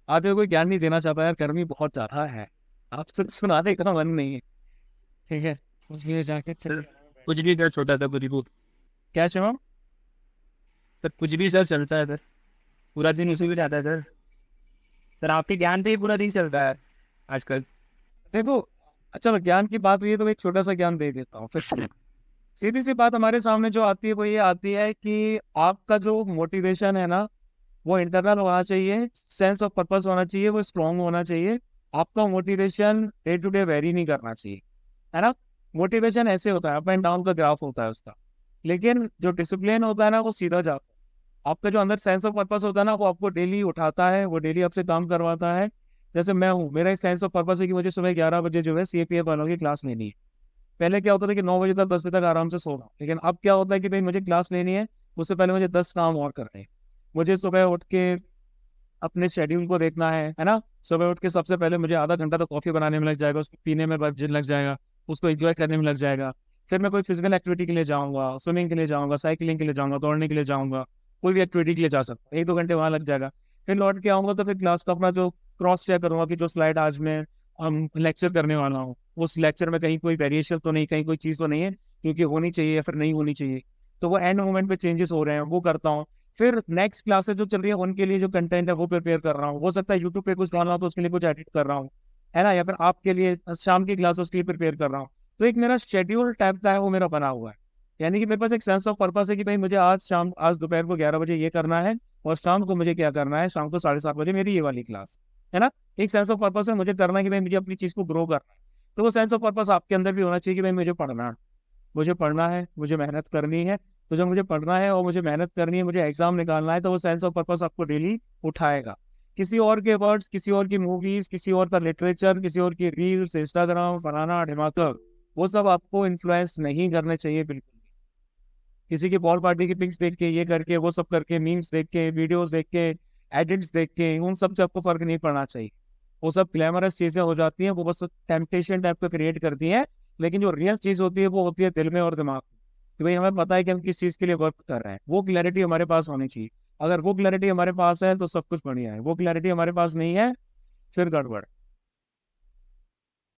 आपको कोई ज्ञान नहीं देना चाहता यार, गर्मी बहुत ज्यादा है, आप तो सुनाने का मन नहीं है। ठीक है, उसके लिए जाके सर कुछ भी कर, छोटा सा कुछ भी। क्या चलो। सर कुछ भी सर चलता है सर, पूरा दिन उसी में जाता है सर। सर आपके ज्ञान पे ही पूरा दिन चलता है आजकल। देखो, चलो ज्ञान की बात हुई है तो मैं एक छोटा सा ज्ञान दे देता हूँ फिर। सीधी सी बात हमारे सामने जो आती है वो ये आती है कि आपका जो मोटिवेशन है ना, वो इंटरनल होना चाहिए, सेंस ऑफ पर्पस होना चाहिए, वो स्ट्रांग होना चाहिए। आपका motivation day to day vary नहीं करना चाहिए, है ना। मोटिवेशन ऐसे होता है, अप एंड डाउन का ग्राफ होता है उसका। लेकिन जो डिसिप्लिन होता है ना, वो सीधा जाता है। आपका जो अंदर सेंस ऑफ पर्पस होता है ना, वो आपको डेली उठाता है, वो डेली आपसे काम करवाता है। जैसे मैं हूँ, मेरा एक सेंस ऑफ पर्पस है कि मुझे सुबह 11 बजे जो है CAPF वालों की क्लास लेनी है। पहले क्या होता था कि 9 बजे तक 10 बजे तक आराम से सोना, लेकिन अब क्या होता है कि भाई मुझे क्लास लेनी है, उससे पहले मुझे 10 काम और करने हैं। मुझे सुबह उठ के अपने शेड्यूल को देखना है ना। सुबह उठ के सबसे पहले मुझे आधा घंटा तो कॉफी बनाने में लग जाएगा, उसको पीने में लग जाएगा, उसको एंजॉय करने में लग जाएगा। फिर मैं कोई फिजिकल एक्टिविटी के लिए जाऊंगा, स्विमिंग के लिए जाऊंगा, साइकिलिंग के लिए जाऊंगा, दौड़ने के लिए जाऊंगा, कोई भी एक्टिविटी के लिए जा सकता हूँ, 1-2 घंटे वहां लग जाएगा। फिर लौट के आऊंगा तो फिर क्लास का अपना जो क्रॉस चेक करूंगा कि जो स्लाइड आज मैं लेक्चर करने वाला हूँ, उस लेक्चर में कहीं कोई वेरिएशन तो नहीं, कहीं कोई चीज़ तो नहीं है क्योंकि होनी चाहिए या फिर नहीं होनी चाहिए। तो वो एंड मोमेंट पे चेंजेस हो रहे हैं, वो करता हूँ। फिर नेक्स्ट क्लासेस जो चल रही है उनके लिए जो कंटेंट है वो प्रिपेयर कर रहा हूँ। हो सकता है यूट्यूब पे कुछ डालना हो तो उसके लिए कुछ एडिट कर रहा हूँ, है ना। या फिर आपके लिए शाम की क्लास उसके लिए प्रिपेयर कर रहा हूँ। तो एक मेरा शेड्यूल टाइप का है, वो मेरा बना हुआ है। यानी कि मेरे पास एक सेंस ऑफ पर्पस है कि भाई मुझे आज दोपहर को 11 बजे ये करना है, और शाम को मुझे क्या करना है, शाम को 7:30 बजे मेरी ये वाली क्लास, है ना। एक सेंस ऑफ पर्पस है, मुझे करना है कि भाई मुझे अपनी चीज को ग्रो करना है। तो वो सेंस ऑफ पर्पस आपके अंदर भी होना चाहिए कि भाई मुझे पढ़ना है, मुझे मेहनत करनी है। तो जब मुझे पढ़ना है और मुझे मेहनत करनी है, मुझे एग्जाम निकालना है, तो वो सेंस ऑफ पर्पस आपको डेली उठाएगा। किसी और के वर्ड्स, किसी और की मूवीज, किसी और का लिटरेचर, किसी और की रील्स, इंस्टाग्राम, फलाना ढिमाका, वो सब आपको इन्फ्लुएंस नहीं करने चाहिए बिल्कुल भी। किसी की बॉल पार्टी की पिक्स देख के, ये करके, वो सब करके, मीम्स देख के, वीडियोस देख के, एडिट्स देख के, उन सब से आपको फर्क नहीं पड़ना चाहिए। वो सब ग्लैमरस चीजें हो जाती हैं, वो बस टेम्पटेशन टाइप का क्रिएट करती हैं। लेकिन जो रियल चीज होती है वो होती है दिल में और दिमाग में, कि भाई हमें पता है कि हम किस चीज के लिए वर्क कर रहे हैं। वो क्लैरिटी हमारे पास होनी चाहिए। अगर वो क्लैरिटी हमारे पास है तो सब कुछ बढ़िया है, वो क्लैरिटी हमारे पास नहीं है, फिर गड़बड़।